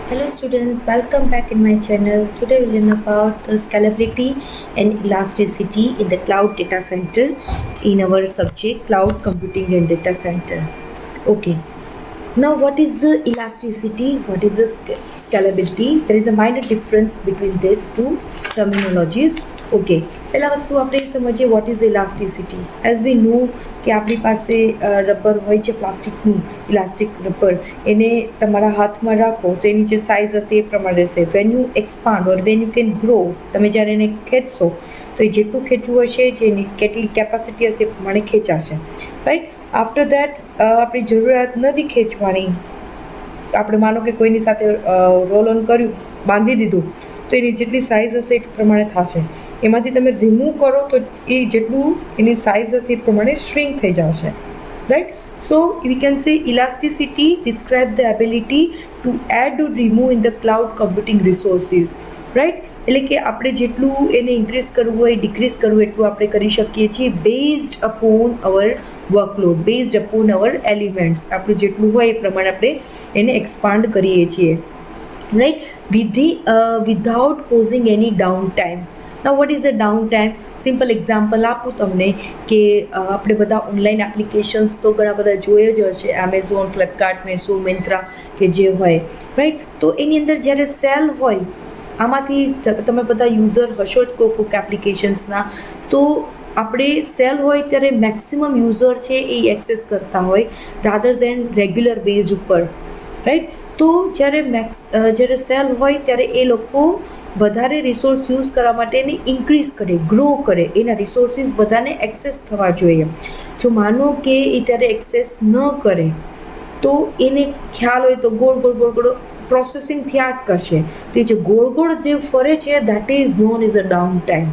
Hello students, welcome back in my channel. Today we'll learn about the scalability and elasticity in the cloud data center in our subject cloud computing and data center. Okay, now what is the elasticity? What is the scalability? There is a minor difference between these two terminologies. Okay, પહેલા વસ્તુ આપણે સમજીએ what is elasticity. As we know કે આપણી પાસે rubber હોય છે, પ્લાસ્ટિકનું elastic rubber, એને તમારા હાથમાં રાખો તો એની જે સાઇઝ હશે એ પ્રમાણે રહેશે. When you expand or when you can grow, તમે જ્યારે એને ખેંચશો તો એ જેટલું ખેંચવું હશે, જેની કેટલી કેપેસિટી હશે એ પ્રમાણે ખેંચાશે, રાઈટ. આફ્ટર દેટ આપણી જરૂરિયાત નથી ખેંચવાની, આપણે માનો કે કોઈની સાથે રોલ ઓન કર્યું, બાંધી દીધું, તો એની જેટલી સાઇઝ હશે એ પ્રમાણે થશે. એમાંથી તમે રિમૂવ કરો તો એ જેટલું એની સાઇઝ હશે એ પ્રમાણે શ્રિંક થઈ જશે, right. So we can say elasticity describe the ability to add or remove in the cloud computing resources, right. એટલે કે આપણે જેટલું એને ઇન્ક્રીઝ કરવું હોય, ડિક્રીઝ કરવું એટલું આપણે કરી શકીએ છીએ બેઝડ અપોન અવર વર્કલોડ, બેઝડ અપોન અવર એલિમેન્ટ્સ. આપણું જેટલું હોય એ પ્રમાણે આપણે એને એક્સપાન્ડ કરીએ છીએ, right. Without causing any down time. Now what is the downtime? Simple example આપું તમને કે આપણે બધા ઓનલાઈન એપ્લિકેશન્સ તો ઘણા બધા જોઈએ જ હશે, એમેઝોન, ફ્લિપકાર્ટ, મેસો, મિન્ત્રા કે જે હોય, રાઈટ. તો એની અંદર જ્યારે સેલ હોય, આમાંથી તમે બધા યુઝર હશો જ કોઈક એપ્લિકેશન્સના, તો આપણે સેલ હોય ત્યારે મેક્સિમમ યુઝર છે એ એક્સેસ કરતા હોય રાધર દેન રેગ્યુલર બેઝ ઉપર, રાઈટ. તો જ્યારે સેલ હોય ત્યારે એ લોકો વધારે રિસોર્સ યુઝ કરવા માટે એને ઇન્ક્રીઝ કરે, ગ્રો કરે, એના રિસોર્સિસ બધાને એક્સેસ થવા જોઈએ. જો માનો કે એ ત્યારે એક્સેસ ન કરે તો એને ખ્યાલ હોય તો ગોળ ગોળ ગોળ ગોળ પ્રોસેસિંગ થયા જ કરશે. તો જે ગોળ ગોળ જે ફરે છે that is non is a down time,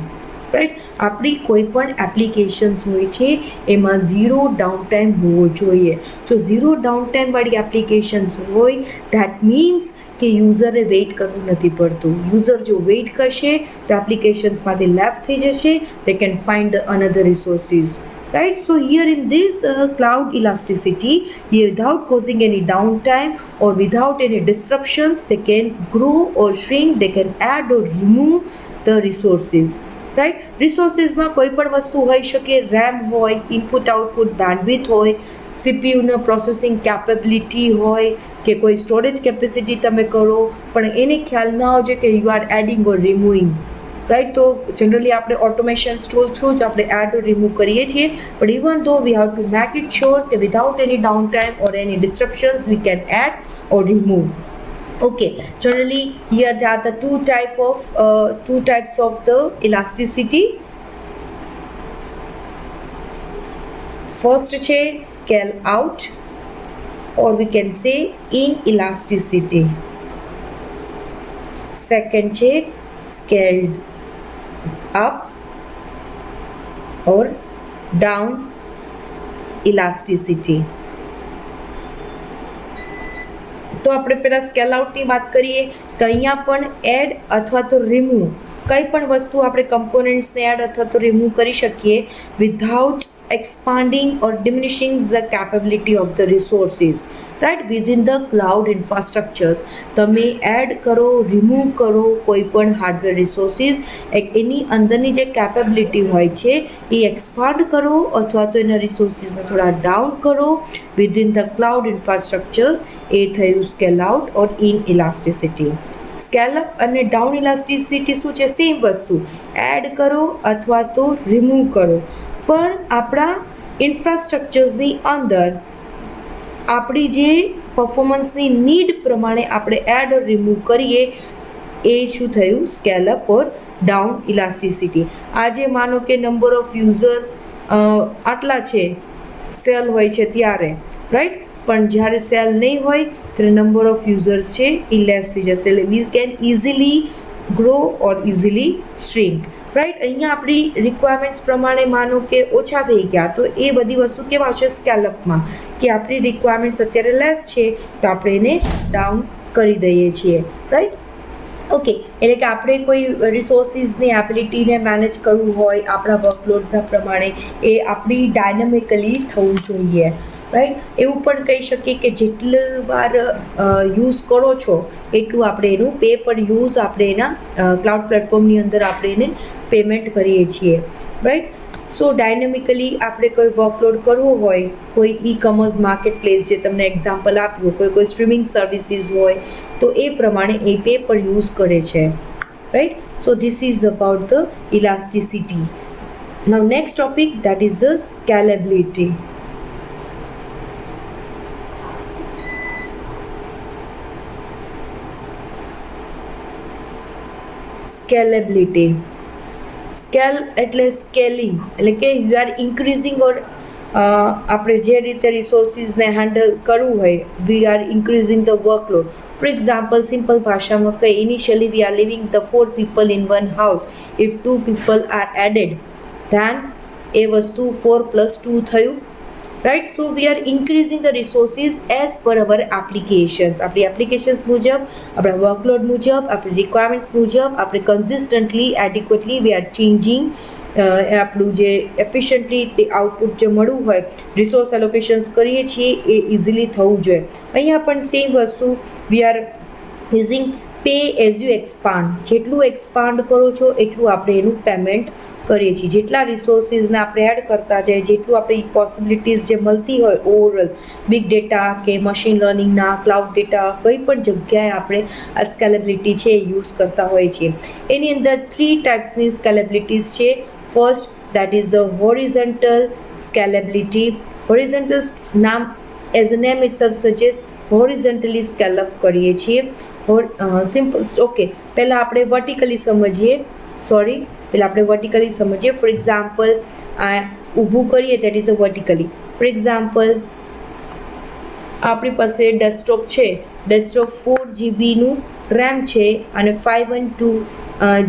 right. આપણી કોઈ પણ એપ્લિકેશન્સ હોય છે એમાં ઝીરો ડાઉન ટાઈમ હોવો જોઈએ. જો ઝીરો ડાઉન ટાઈમવાળી એપ્લિકેશન્સ હોય દેટ મીન્સ કે યુઝરે વેઇટ કરવું નથી પડતું. યુઝર જો વેઇટ કરશે તો એપ્લિકેશન્સમાંથી લેફ્ટ થઈ જશે, they can find the another resources, right. So here in this cloud elasticity, without causing any downtime or without any disruptions, they can grow or shrink, they can add or remove the resources, right. રિસોર્સિસમાં કોઈ પણ વસ્તુ હોઈ શકે, RAM હોય, input output bandwidth હોય, સીપીયુનો processing capability હોય, કે કોઈ સ્ટોરેજ કેપેસિટી તમે કરો, પણ એને ખ્યાલ ન આવશે કે you are adding or removing, right. તો જનરલી આપણે ઓટોમેશન ટૂલ થ્રુ જ આપણે એડ ઓર રિમૂવ કરીએ છીએ, પણ even though we have to make it sure કે without any down time or any disruptions we can add or remove. Okay, generally here there are the two types of the elasticity. First છે scale out or we can say inelasticity. Second છે scaled up or down elasticity. તો આપણે પહેલાં scale આઉટની વાત કરીએ તો અહીંયા પણ એડ અથવા તો રિમૂવ, કંઈ પણ વસ્તુ આપણે કમ્પોનન્ટ્સને એડ અથવા તો રિમૂવ કરી શકીએ without expanding or diminishing the capability of the resources, right, within the cloud infrastructures. તમે એડ કરો, રિમૂવ કરો કોઈ પણ હાર્ડવેર રિસોર્સિસ, એની અંદરની જે કેપેબિલિટી હોય છે એ એક્સપાન્ડ કરો અથવા તો એના રિસોર્સિસને થોડા ડાઉન કરો વિધિન ધ ક્લાઉડ ઇન્ફ્રાસ્ટ્રક્ચર્સ. એ થયું scale out or in elasticity. Scale up અને ડાઉન ઇલાસ્ટિસિટી શું છે? સેમ વસ્તુ, એડ કરો અથવા તો રિમૂવ કરો, પણ આપણા ઇન્ફ્રાસ્ટ્રક્ચર્સની અંદર આપણી જે પરફોર્મન્સની નીડ પ્રમાણે આપણે એડ ઓર રિમૂવ કરીએ એ શું થયું? સ્કેલ અપ ઓર ડાઉન ઇલાસ્ટિસિટી. આજે માનો કે નંબર ઓફ યુઝર આટલા છે, સેલ હોય છે ત્યારે, રાઈટ, પણ જ્યારે સેલ નહીં હોય ત્યારે નંબર ઓફ યુઝર્સ છે એ લેસ થઈ જશે. એટલે we can easily grow or easily shrink, right. અહીંયા આપણી રિક્વાયરમેન્ટ્સ પ્રમાણે માનો કે ઓછા થઈ ગયા તો એ બધી વસ્તુ કેવા છે? સ્કેલઅપમાં, કે આપણી રિક્વાયરમેન્ટ્સ અત્યારે લેસ છે તો આપણે એને ડાઉન કરી દઈએ છીએ, રાઈટ. ઓકે, એટલે કે આપણે કોઈ રિસોર્સિસની એબિલિટીને મેનેજ કરવું હોય આપણા વર્કલોડ્સના પ્રમાણે, એ આપણી ડાયનામિકલી થવું જોઈએ. રાઈટ. એવું પણ કહી શકીએ કે જેટલી વાર યુઝ કરો છો એટલું આપણે એનું પે પર યુઝ આપણે એના ક્લાઉડ પ્લેટફોર્મની અંદર આપણે એને પેમેન્ટ કરીએ છીએ, રાઈટ. સો ડાયનેમિકલી આપણે કોઈ વર્કલોડ કરવો હોય, કોઈ ઈ કોમર્સ માર્કેટ પ્લેસ જે તમને એક્ઝામ્પલ આપ્યું, કોઈ સ્ટ્રીમિંગ સર્વિસીસ હોય તો એ પ્રમાણે એ પે પર યુઝ કરે છે, right. So this is about the elasticity. Now next topic, that is the scalability. Scalability. Scale એટલે સ્કેલિંગ, એટલે કે યુ આર ઇન્ક્રીઝિંગ ઓર આપણે જે રીતે રિસોર્સિસને હેન્ડલ કરવું હોય, વી are increasing the workload. For example, simple ભાષામાં કહે, initially we are living the 4 people in one house. If 2 people are added, then એ વસ્તુ 4 + 2 થયું, right. So we are increasing the resources as per our applications. આપણી applications મુજબ, આપણા workload મુજબ, આપણી રિક્વાયરમેન્ટ્સ મુજબ આપણે કન્સિસ્ટન્ટલી, એડિક્વેટલી વી આર ચેન્જિંગ આપણું જે એફિશિયન્ટલી આઉટપુટ જે મળવું હોય, રિસોર્સ એલોકેશન્સ કરીએ છીએ એ ઇઝીલી થવું જોઈએ. અહીંયા પણ સેમ વસ્તુ we are using pay as you expand. જેટલું એક્સપાન્ડ કરો છો એટલું આપણે એનું પેમેન્ટ કરીએ છીએ. જેટલા રિસોર્સિસને આપણે એડ કરતા જાય, જેટલું આપણે પોસિબિલિટીઝ જે મળતી હોય ઓવરઓલ, બિગ ડેટા કે મશીન લર્નિંગના, ક્લાઉડ ડેટા, કોઈ પણ જગ્યાએ આપણે આ સ્કેલેબિલિટી છે એ યુઝ કરતા હોઈએ છીએ. એની અંદર 3 ટાઈપ્સની સ્કેલેબિલિટીઝ છે. First, that is the horizontal scalability. Horizontal નામ as a name itself suggest, horizontally scale up કરીએ છીએ. Simple, okay. પહેલાં આપણે વર્ટિકલી સમજીએ. પહેલાં આપણે વર્ટિકલી સમજીએ. ફોર એક્ઝામ્પલ, આ ઊભું કરીએ, that is a vertically. For example, આપણી પાસે ડેસ્કટોપ છે. ડેસ્કટોપ 4 જીબીનું રેમ છે અને 512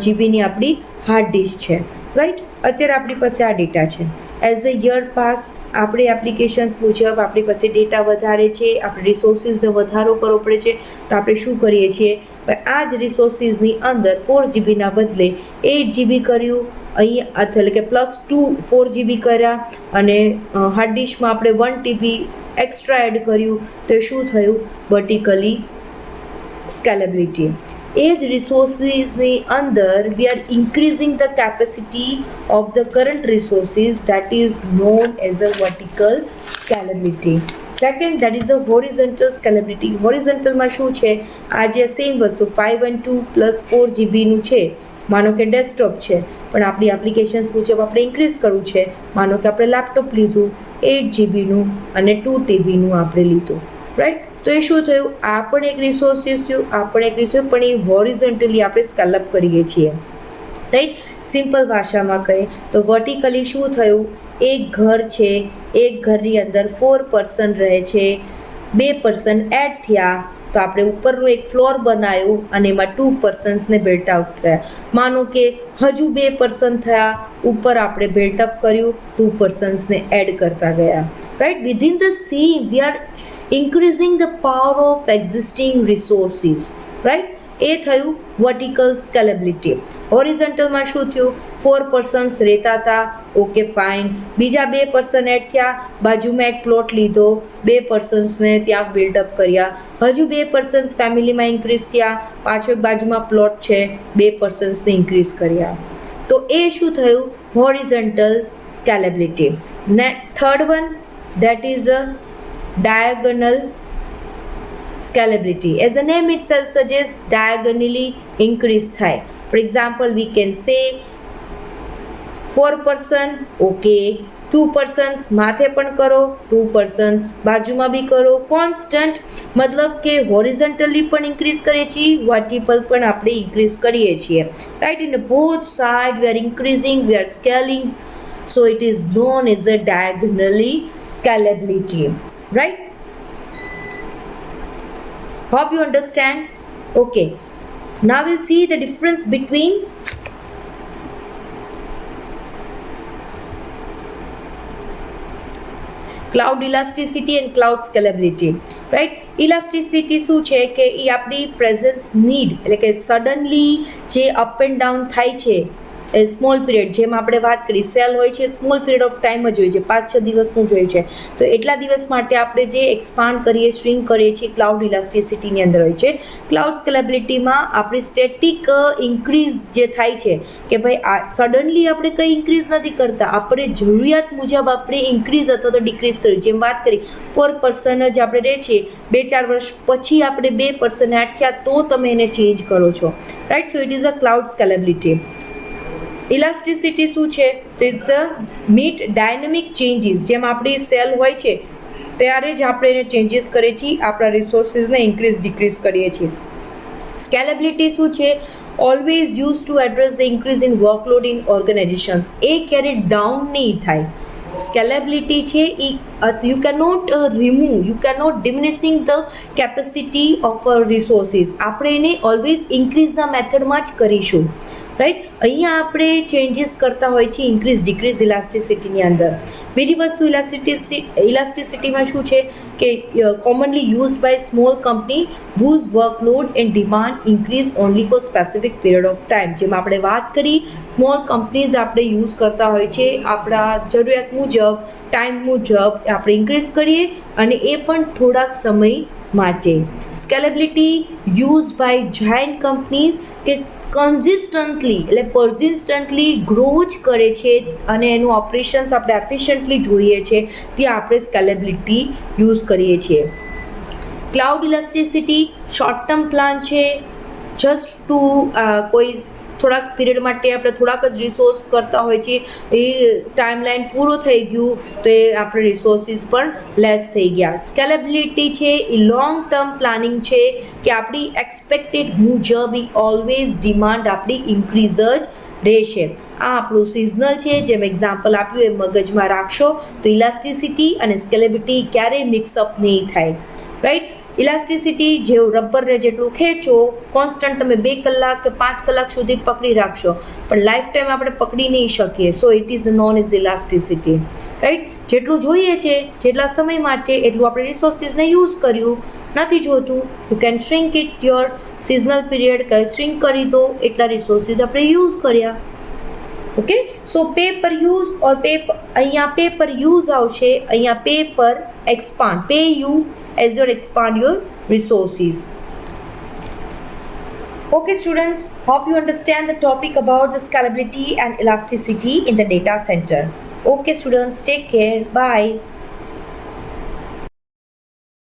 જીબીની આપણી હાર્ડ ડિસ્ક છે, રાઈટ. અત્યારે આપણી પાસે આ ડેટા છે. એઝ અ યર પાસ આપણે એપ્લિકેશન્સ મુજબ આપણી પાસે ડેટા વધારે છે, આપણે રિસોર્સિસનો વધારો કરવો પડે છે, તો આપણે શું કરીએ છીએ, આ જ રિસોર્સિસની અંદર 4 જીબીના બદલે 8 જીબી કર્યું, અહીં એટલે કે +2 4 જીબી કર્યા, અને હાર્ડ ડિસ્કમાં આપણે 1 TB એક્સ્ટ્રા એડ કર્યું, તો શું થયું, વર્ટિકલી સ્કેલેબિલિટી. એ જ રિસોર્સિસની અંદર we are increasing the capacity of the current resources, that is known as a vertical scalability. Second, that is a horizontal scalability. હોરિઝોન્ટલમાં શું છે, આ જે સેમ વસ્તુ 512 + 4 જીબીનું છે, માનો કે ડેસ્કટોપ છે, પણ આપણી એપ્લિકેશન્સ મુજબ આપણે ઇન્ક્રીઝ કરવું છે. માનો કે આપણે લેપટોપ લીધું 8 જીબીનું અને 2 TBનું આપણે લીધું, રાઈટ. તો એ શું થયું, આ પણ એક રિસોર્સિસ થયું, આ પણ એક રિસોર્સ, પણ એ હોરિઝોન્ટલી આપણે સ્કેલ અપ કરીએ છીએ, રાઈટ. સિમ્પલ ભાષામાં કહે તો વર્ટિકલી શું થયું, એક ઘર છે, એક ઘરની અંદર 4 પર્સન રહે છે, 2 પર્સન એડ થયા, તો આપણે ઉપરનું એક ફ્લોર બનાવ્યું અને એમાં 2 પર્સન્સને બિલ્ટ આઉટ કર્યા. માનો કે હજુ 2 પર્સન થયા, ઉપર આપણે બિલ્ટઅપ કર્યું, 2 પર્સન્સને એડ કરતા ગયા, right. Within the same we are increasing the power of existing resources, right. એ થયું વર્ટિકલ સ્કેલેબિલિટી. હોરિઝોન્ટલમાં શું થયું, 4 પર્સન્સ રહેતા હતા, ઓકે ફાઇન, બીજા 2 પર્સન એડ થયા, બાજુમાં એક પ્લોટ લીધો, 2 પર્સન્સને ત્યાં બિલ્ડઅપ કર્યા, હજુ 2 પર્સન્સ ફેમિલીમાં ઇન્ક્રીઝ થયા, પાછો એક બાજુમાં પ્લોટ છે, 2 પર્સન્સને ઇન્ક્રીઝ કર્યા, તો એ શું થયું, હોરિઝોન્ટલ સ્કેલેબિલિટી. ને third one, that is a diagonal scalability. As the name itself suggests, diagonally increase થાય. For example, we can say 4 person, okay, 2 persons માથે પણ કરો, 2 persons બાજુમાં બી કરો, કોન્સ્ટન્ટ, મતલબ કે હોરિઝોન્ટલી પણ ઇન્ક્રીઝ કરીએ છીએ, વર્ટિકલ પણ આપણે ઇન્ક્રીઝ કરીએ છીએ, right. In both side V are increasing, we are scaling, so it is known as a diagonally scalability. Right? Hope you understand. Okay. Now we'll see the difference between cloud elasticity and cloud scalability. Right? Elasticity શું છે કે એ આપણી presence need, એટલે કે suddenly જે up and down થાય છે small period, જેમ આપણે વાત કરી સેલ હોય છે સ્મોલ પિરિયડ ઓફ ટાઈમ જ હોય છે, 5-6 દિવસનું જ હોય છે. તો એટલા દિવસ માટે આપણે જે એક્સપાન્ડ કરીએ શ્રિંક કરીએ છીએ ક્લાઉડ ઇલાસ્ટિસિટીની અંદર હોય છે. ક્લાઉડ સ્કેલેબિલિટીમાં આપણી સ્ટેટિક ઇન્ક્રીઝ જે થાય છે કે ભાઈ સડનલી આપણે કંઈ ઇન્ક્રીઝ નથી કરતા, આપણે જરૂરિયાત મુજબ આપણે ઇન્ક્રીઝ અથવા તો ડિક્રીઝ કર્યું. જેમ વાત કરી 4% જ આપણે રહે છે, 2-4 વર્ષ પછી આપણે 2% એડ થયા તો તમે એને ચેન્જ કરો છો, right. So it is a cloud scalability. Elasticity શું છે? તો it's a meet dynamic changes. જેમ આપણી સેલ હોય છે ત્યારે જ આપણે એને ચેન્જીસ કરીએ છીએ, આપણા રિસોર્સિસને ઇન્ક્રીઝ ડિક્રીઝ કરીએ છીએ. સ્કેલેબિલિટી શું છે? Always use to address the increase in workload in organisations. એ ક્યારેય ડાઉન નહીં થાય. સ્કેલેબિલિટી છે એ you cannot remove, you cannot diminishing the capacity of resources. આપણે એને ઓલવેઝ ઇન્ક્રીઝના મેથડમાં જ કરીશું, રાઈટ. અહીંયા આપણે ચેન્જીસ કરતા હોય છે ઇન્ક્રીઝ ડિક્રીઝ ઇલાસ્ટિસિટીની અંદર. બીજી વસ્તુ ઇલાસ્ટિસિટીમાં શું છે કે commonly used by small company whose workload and demand increase only for specific period of time. જેમ આપણે વાત કરી સ્મોલ કંપનીઝ આપણે યુઝ કરતા હોય છે આપણા જરૂરિયાત મુજબ, ટાઈમ મુજબ આપણે ઇન્ક્રીઝ કરીએ અને એ પણ થોડાક સમય માટે. Scalability use by giant companies કે કન્સિસ્ટન્ટલી એટલે પરસિસ્ટન્ટલી ગ્રો જ કરે છે અને એનું ઓપરેશન્સ આપણે એફિશિયન્ટલી જોઈએ છે, ત્યાં આપણે સ્કેલેબિલિટી યુઝ કરીએ છીએ. Cloud elasticity short term plan છે, જસ્ટ ટુ કોઈ થોડાક પીરિયડ માટે આપણે થોડાક જ રિસોર્સ કરતા હોય છે, એ ટાઈમલાઈન પૂરો થઈ ગયું તો એ આપણે રિસોર્સિસ પણ લેસ થઈ ગયા. સ્કેલેબિલિટી છે એ લોંગ ટર્મ પ્લાનિંગ છે કે આપણી એક્સપેક્ટેડ મુજબ ઓલવેઝ ડિમાન્ડ આપણી ઇન્ક્રીઝ જ રહેશે. આ આપણું સિઝનલ છે, જેમ એક્ઝામ્પલ આપ્યું એ મગજમાં રાખશો તો ઇલાસ્ટિસિટી અને સ્કેલેબિલિટી ક્યારેય મિક્સઅપ નહીં થાય, રાઈટ. ઇલાસ્ટિસિટી જેવું રબરને જેટલું ખેંચો કોન્સ્ટન્ટ તમે 2 કલાક કે 5 કલાક સુધી પકડી રાખશો પણ લાઈફ ટાઈમ આપણે પકડી નહીં શકીએ. સો it is known as elasticity, right. જેટલું જોઈએ છે જેટલા સમય માટે એટલું આપણે રિસોર્સિસને યુઝ કર્યું, નથી જોતું you can shrink it your seasonal period, કંઈ શ્રિંક કરી દો, એટલા રિસોર્સિસ આપણે યુઝ કર્યા. Okay. So pay per use or અહીંયા પે પર યુઝ આવશે, અહીંયા pay per expand, pay you as you expand your resources. Okay students, hope you understand the topic about the scalability and elasticity in the data center. Okay students, take care, bye.